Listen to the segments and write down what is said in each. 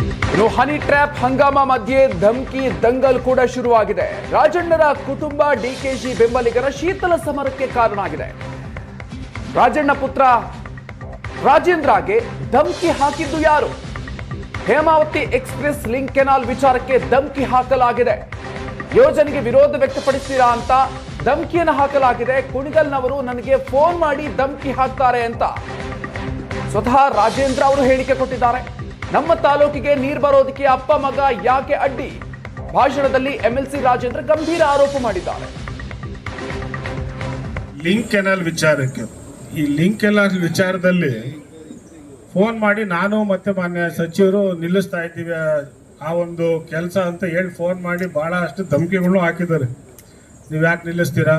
ಇನ್ನು honey trap Hungama ಮಧ್ಯೆ ಧಮ್ಕಿ ದಂಗಲ್ ಕೂಡ ಶುರುವಾಗಿದೆ. ರಾಜಣ್ಣರ ಕುಟುಂಬ ಡಿಕೆಶಿ ಬೆಂಬಲಿಗರ ಶೀತಲ ಸಮರಕ್ಕೆ ಕಾರಣ ಆಗಿದೆ. ರಾಜಣ್ಣ ಪುತ್ರ ರಾಜೇಂದ್ರಗೆ ಧಮ್ಕಿ ಹಾಕಿದ್ದು ಯಾರು? ಹೇಮಾವತಿ ಎಕ್ಸ್ಪ್ರೆಸ್ ಲಿಂಕ್ ಕೆನಾಲ್ ವಿಚಾರಕ್ಕೆ ಧಮ್ಕಿ ಹಾಕಲಾಗಿದೆ. ಯೋಜನೆಗೆ ವಿರೋಧ ವ್ಯಕ್ತಪಡಿಸ್ತೀರಾ ಅಂತ ಧಮ್ಕಿಯನ್ನು ಹಾಕಲಾಗಿದೆ. ಕುಣಿಗಲ್ನವರು ನನಗೆ ಫೋನ್ ಮಾಡಿ ಧಮ್ಕಿ ಹಾಕ್ತಾರೆ ಅಂತ ಸ್ವತಃ ರಾಜೇಂದ್ರ ಅವರು ಹೇಳಿಕೆ ಕೊಟ್ಟಿದ್ದಾರೆ. ನಮ್ಮ ತಾಲೂಕಿಗೆ ನೀರು ಬರೋದಕ್ಕೆ ಅಪ್ಪ ಮಗ ಯಾಕೆ ಅಡ್ಡಿ? ಭಾಷಣದಲ್ಲಿ ಎಂಎಲ್ಸಿ ರಾಜೇಂದ್ರ ಗಂಭೀರ ಆರೋಪ ಮಾಡಿದ್ದಾರೆ. ಲಿಂಕ್ ಕೆನಾಲ್ ವಿಚಾರಕ್ಕೆ, ಈ ಲಿಂಕ್ ಕೆನಾಲ್ ವಿಚಾರದಲ್ಲಿ ಫೋನ್ ಮಾಡಿ ನಾನು ಮತ್ತೆ ಮಾನ್ಯ ಸಚಿವರು ನಿಲ್ಲಿಸ್ತಾ ಇದ್ದೀವಿ ಆ ಒಂದು ಕೆಲಸ ಅಂತ ಹೇಳಿ ಫೋನ್ ಮಾಡಿ ಭಾಳಷ್ಟು ಧಮಕಿಗಳನ್ನು ಹಾಕಿದ್ದಾರೆ. ನೀವು ಯಾಕೆ ನಿಲ್ಲಿಸ್ತೀರಾ?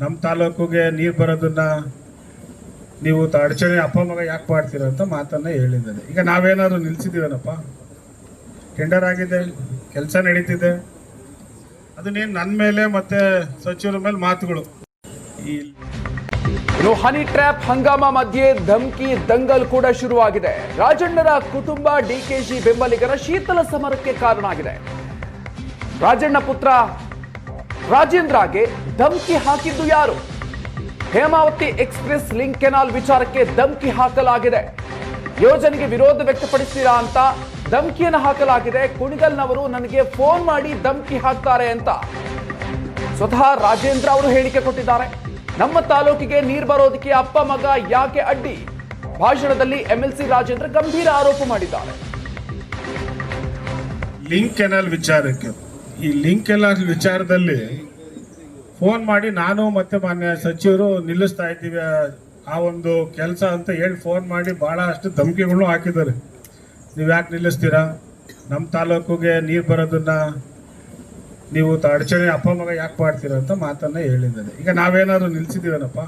ನಮ್ಮ ತಾಲೂಕಿಗೆ ನೀರು ಬರೋದನ್ನ ನೀವು ಅಡಚಣೆ ಅಪ್ಪ ಮಗ ಯಾಕೆ ಮಾಡ್ತೀರಾ ಅಂತ ಮಾತನ್ನ ಹೇಳಿದ್ದಾರೆ. ಈಗ ನಾವೇನಾದ್ರು ನಿಲ್ಸಿದ್ದೀವೇನಪ್ಪ? ಟೆಂಡರ್ ಆಗಿದೆ, ಕೆಲಸ ನಡೀತಿದೆ, ಅದನ್ನೇನು ನನ್ನ ಮೇಲೆ ಮತ್ತೆ ಸಚಿವರ ಮೇಲೆ ಮಾತುಗಳು. ಇನ್ನು ಹನಿ ಟ್ರ್ಯಾಪ್ ಹಂಗಾಮ ಮಧ್ಯೆ ಧಮ್ಕಿ ದಂಗಲ್ ಕೂಡ ಶುರುವಾಗಿದೆ. ರಾಜಣ್ಣರ ಕುಟುಂಬ ಡಿಕೆಶಿ ಬೆಂಬಲಿಗರ ಶೀತಲ ಸಮರಕ್ಕೆ ಕಾರಣ ಆಗಿದೆ. ರಾಜಣ್ಣ ಪುತ್ರ ರಾಜೇಂದ್ರಗೆ ಧಮ್ಕಿ ಹಾಕಿದ್ದು ಯಾರು? ಹೇಮಾವತಿ ಎಕ್ಸ್ಪ್ರೆಸ್ ಲಿಂಕ್ ಕೆನಾಲ್ ವಿಚಾರಕ್ಕೆ ಧಮ್ಕಿ ಹಾಕಲಾಗಿದೆ. ಯೋಜನೆಗೆ ವಿರೋಧ ವ್ಯಕ್ತಪಡಿಸ್ತೀರಾ ಅಂತ ಧಮ್ಕಿಯನ್ನು ಹಾಕಲಾಗಿದೆ. ಕುಣಿಗಲ್ನವರು ನನಗೆ ಫೋನ್ ಮಾಡಿ ಧಮ್ಕಿ ಹಾಕ್ತಾರೆ ಅಂತ ಸ್ವತಃ ರಾಜೇಂದ್ರ ಅವರು ಹೇಳಿಕೆ ಕೊಟ್ಟಿದ್ದಾರೆ. ನಮ್ಮ ತಾಲೂಕಿಗೆ ನೀರು ಬರೋದಕ್ಕೆ ಅಪ್ಪ ಮಗ ಯಾಕೆ ಅಡ್ಡಿ? ಭಾಷಣದಲ್ಲಿ ಎಂಎಲ್ಸಿ ರಾಜೇಂದ್ರ ಗಂಭೀರ ಆರೋಪ ಮಾಡಿದ್ದಾರೆ. ಲಿಂಕ್ ಕೆನಾಲ್ ವಿಚಾರಕ್ಕೆ, ಈ ಲಿಂಕ್ ಕೆನಾಲ್ ವಿಚಾರದಲ್ಲಿ ಫೋನ್ ಮಾಡಿ ನಾನು ಮತ್ತೆ ಮಾನ್ಯ ಸಚಿವರು ನಿಲ್ಲಿಸ್ತಾ ಇದ್ದೀವಿ ಆ ಒಂದು ಕೆಲಸ ಅಂತ ಹೇಳಿ ಫೋನ್ ಮಾಡಿ ಭಾಳಷ್ಟು ಧಮಕಿಗಳನ್ನು ಹಾಕಿದ್ದಾರೆ. ನೀವು ಯಾಕೆ ನಿಲ್ಲಿಸ್ತೀರಾ? ನಮ್ಮ ತಾಲೂಕಿಗೆ ನೀರು ಬರೋದನ್ನ ನೀವು ಅಡಚಣೆ ಅಪ್ಪ ಮಗ ಯಾಕೆ ಮಾಡ್ತೀರಾ ಅಂತ ಮಾತನ್ನ ಹೇಳಿದ್ದಾರೆ. ಈಗ ನಾವೇನಾದ್ರು ನಿಲ್ಸಿದ್ದೀವೇನಪ್ಪ?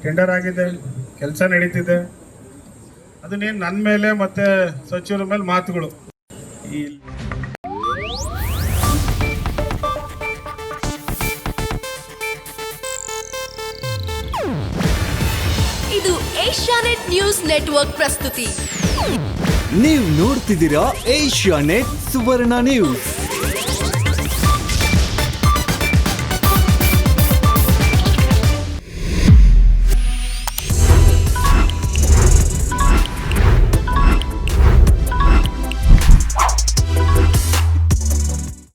ಟೆಂಡರ್ ಆಗಿದೆ, ಕೆಲಸ ನಡೀತಿದೆ, ಅದನ್ನೇನು ನನ್ನ ಮೇಲೆ ಮತ್ತೆ ಸಚಿವರ ಮೇಲೆ ಮಾತುಗಳು. ಇದು ಏಷ್ಯಾನೆಟ್ ನ್ಯೂಸ್ ನೆಟ್ವರ್ಕ್ ಪ್ರಸ್ತುತಿ. ನೀವು ನೋಡ್ತಿದ್ದೀರಾ ಏಷ್ಯಾನೆಟ್ ಸುವರ್ಣ ನ್ಯೂಸ್.